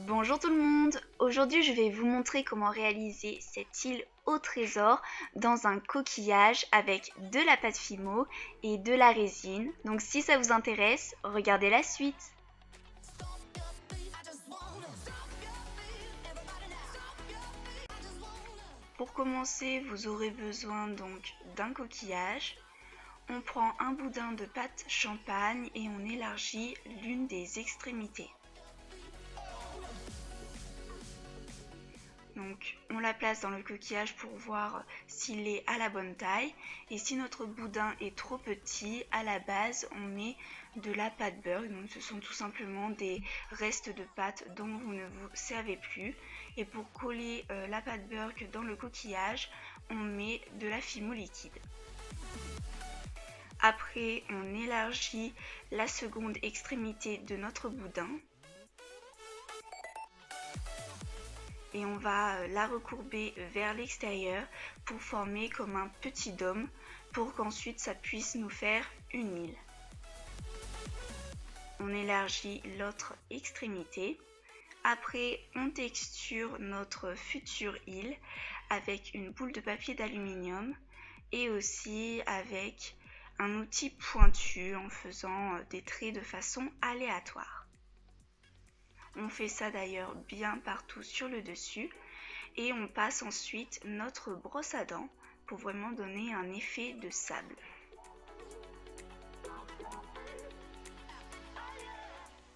Bonjour tout le monde, aujourd'hui je vais vous montrer comment réaliser cette île au trésor dans un coquillage avec de la pâte Fimo et de la résine. Donc si ça vous intéresse, regardez la suite. Pour commencer, vous aurez besoin donc d'un coquillage. On prend un boudin de pâte champagne et on élargit l'une des extrémités. Donc on la place dans le coquillage pour voir s'il est à la bonne taille. Et si notre boudin est trop petit, à la base on met de la pâte beurre. Donc ce sont tout simplement des restes de pâte dont vous ne vous servez plus. Et pour coller la pâte beurre dans le coquillage, on met de la Fimo liquide. Après on élargit la seconde extrémité de notre boudin. Et on va la recourber vers l'extérieur pour former comme un petit dôme pour qu'ensuite ça puisse nous faire une île. On élargit l'autre extrémité. Après, on texture notre future île avec une boule de papier d'aluminium et aussi avec un outil pointu en faisant des traits de façon aléatoire. On fait ça d'ailleurs bien partout sur le dessus et on passe ensuite notre brosse à dents pour vraiment donner un effet de sable.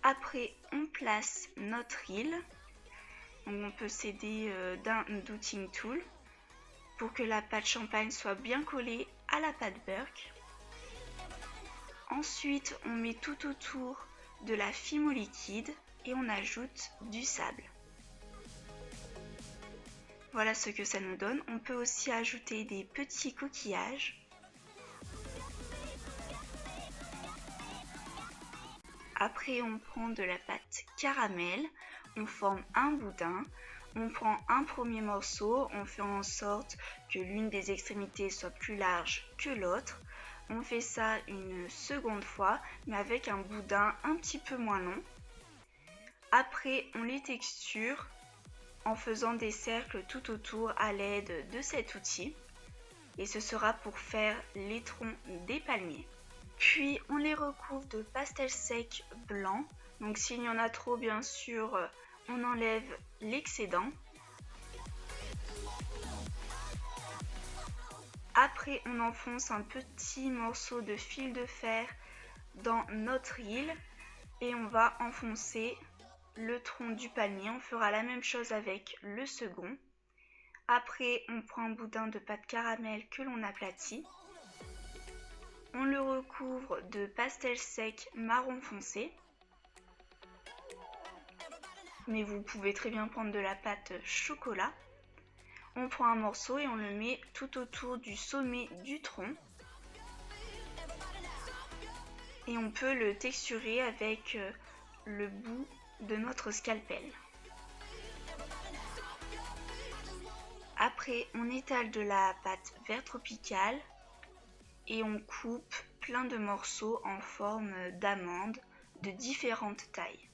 Après, on place notre île. On peut s'aider d'un douting tool pour que la pâte champagne soit bien collée à la pâte beurre. Ensuite, on met tout autour de la Fimo liquide et on ajoute du sable. Voilà ce que ça nous donne. On peut aussi ajouter des petits coquillages. Après, on prend de la pâte caramel, on forme un boudin, on prend un premier morceau, on fait en sorte que l'une des extrémités soit plus large que l'autre. On fait ça une seconde fois, mais avec un boudin un petit peu moins long. Après, on les texture en faisant des cercles tout autour à l'aide de cet outil. Et ce sera pour faire les troncs des palmiers. Puis, on les recouvre de pastel sec blanc. Donc, s'il y en a trop, bien sûr, on enlève l'excédent. Après, on enfonce un petit morceau de fil de fer dans notre île et on va enfoncer le tronc du palmier. On fera la même chose avec le second. Après, on prend un boudin de pâte caramel que l'on aplatit. On le recouvre de pastel sec marron foncé. Mais vous pouvez très bien prendre de la pâte chocolat. On prend un morceau et on le met tout autour du sommet du tronc. Et on peut le texturer avec le bout de notre scalpel. Après, on étale de la pâte vert tropicale et on coupe plein de morceaux en forme d'amande de différentes tailles.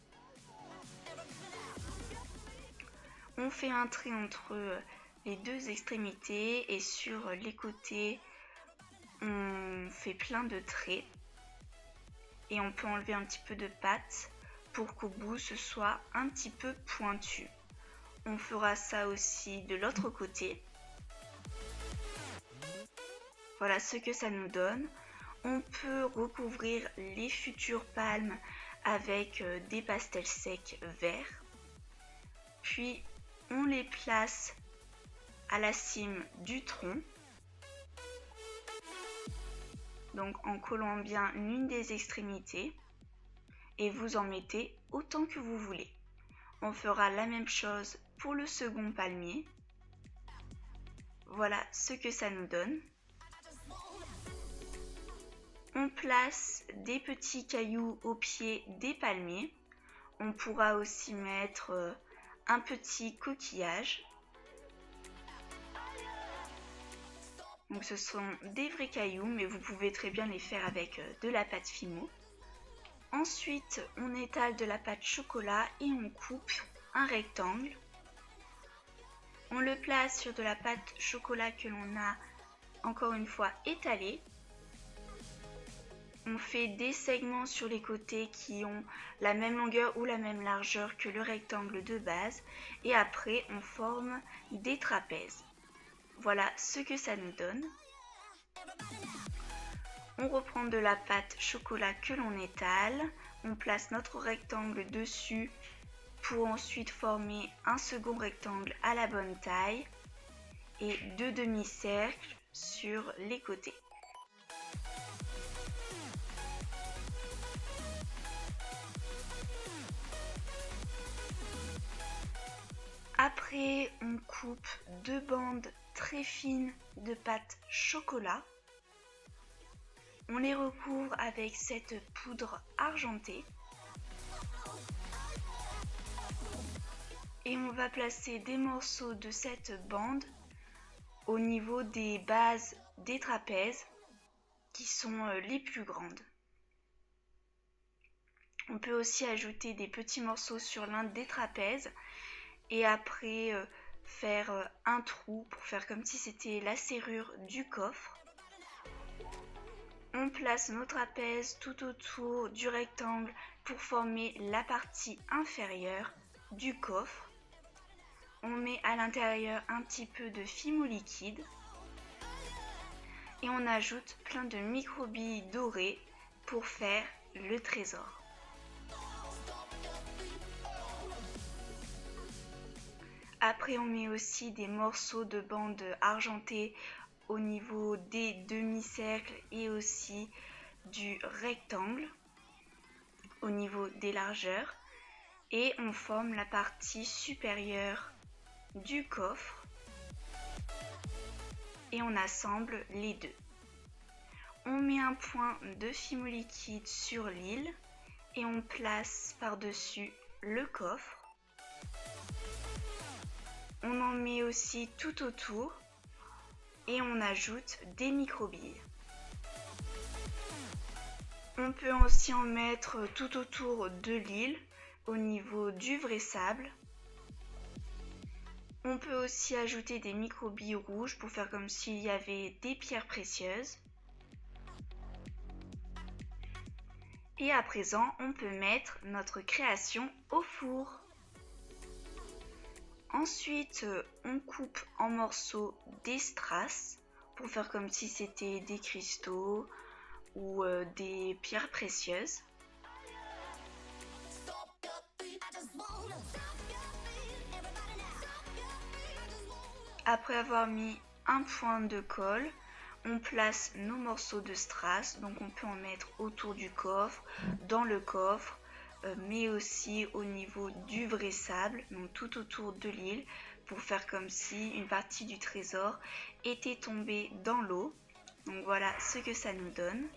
On fait un trait entre les deux extrémités et sur les côtés, on fait plein de traits. Et on peut enlever un petit peu de pâte pour qu'au bout ce soit un petit peu pointu. On fera ça aussi de l'autre côté. Voilà ce que ça nous donne. On peut recouvrir les futures palmes avec des pastels secs verts. Puis on les place à la cime du tronc. Donc en collant bien l'une des extrémités et vous en mettez autant que vous voulez. On fera la même chose pour le second palmier. Voilà ce que ça nous donne. On place des petits cailloux au pied des palmiers. On pourra aussi mettre un petit coquillage. Donc ce sont des vrais cailloux, mais vous pouvez très bien les faire avec de la pâte Fimo. Ensuite, on étale de la pâte chocolat et on coupe un rectangle. On le place sur de la pâte chocolat que l'on a encore une fois étalée. On fait des segments sur les côtés qui ont la même longueur ou la même largeur que le rectangle de base et après on forme des trapèzes. Voilà ce que ça nous donne. On reprend de la pâte chocolat que l'on étale, on place notre rectangle dessus pour ensuite former un second rectangle à la bonne taille et 2 demi-cercles sur les côtés. Après, on coupe 2 bandes très fines de pâte chocolat. On les recouvre avec cette poudre argentée. Et on va placer des morceaux de cette bande au niveau des bases des trapèzes qui sont les plus grandes. On peut aussi ajouter des petits morceaux sur l'un des trapèzes et après faire un trou pour faire comme si c'était la serrure du coffre. On place nos trapèzes tout autour du rectangle pour former la partie inférieure du coffre. On met à l'intérieur un petit peu de fimo liquide et on ajoute plein de micro-billes dorées pour faire le trésor. Après, on met aussi des morceaux de bande argentée au niveau des demi-cercles et aussi du rectangle au niveau des largeurs. Et on forme la partie supérieure du coffre et on assemble les deux. On met un point de fimo liquide sur l'île et on place par-dessus le coffre. On en met aussi tout autour et on ajoute des micro-billes. On peut aussi en mettre tout autour de l'île au niveau du vrai sable. On peut aussi ajouter des micro-billes rouges pour faire comme s'il y avait des pierres précieuses. Et à présent, on peut mettre notre création au four. Ensuite, on coupe en morceaux des strass pour faire comme si c'était des cristaux ou des pierres précieuses. Après avoir mis un point de colle, on place nos morceaux de strass, donc on peut en mettre autour du coffre, dans le coffre, mais aussi au niveau du vrai sable, donc tout autour de l'île, pour faire comme si une partie du trésor était tombée dans l'eau. Donc voilà ce que ça nous donne.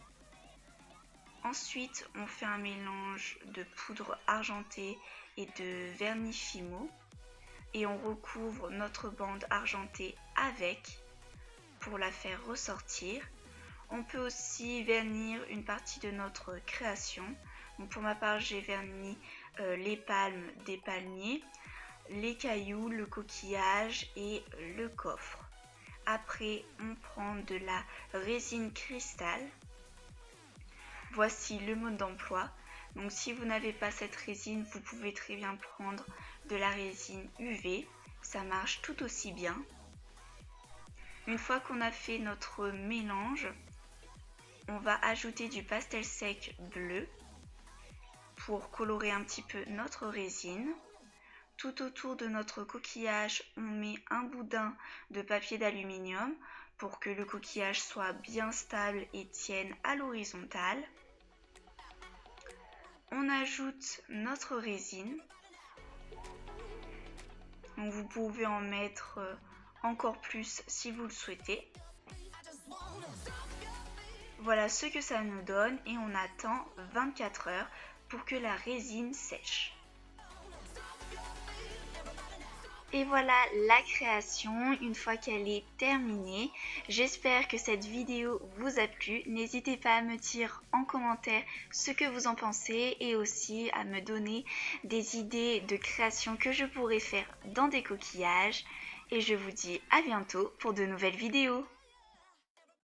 Ensuite, on fait un mélange de poudre argentée et de vernis fimo et on recouvre notre bande argentée avec pour la faire ressortir. On peut aussi vernir une partie de notre création. Donc pour ma part, j'ai verni les palmes des palmiers, les cailloux, le coquillage et le coffre. Après, on prend de la résine cristal. Voici le mode d'emploi. Donc si vous n'avez pas cette résine, vous pouvez très bien prendre de la résine UV. Ça marche tout aussi bien. Une fois qu'on a fait notre mélange, on va ajouter du pastel sec bleu pour colorer un petit peu notre résine. Tout autour de notre coquillage, on met un boudin de papier d'aluminium pour que le coquillage soit bien stable et tienne à l'horizontale. On ajoute notre résine. Donc vous pouvez en mettre encore plus si vous le souhaitez. Voilà ce que ça nous donne et on attend 24 heures pour que la résine sèche. Et voilà la création une fois qu'elle est terminée. J'espère que cette vidéo vous a plu. N'hésitez pas à me dire en commentaire ce que vous en pensez et aussi à me donner des idées de création que je pourrais faire dans des coquillages. Et je vous dis à bientôt pour de nouvelles vidéos.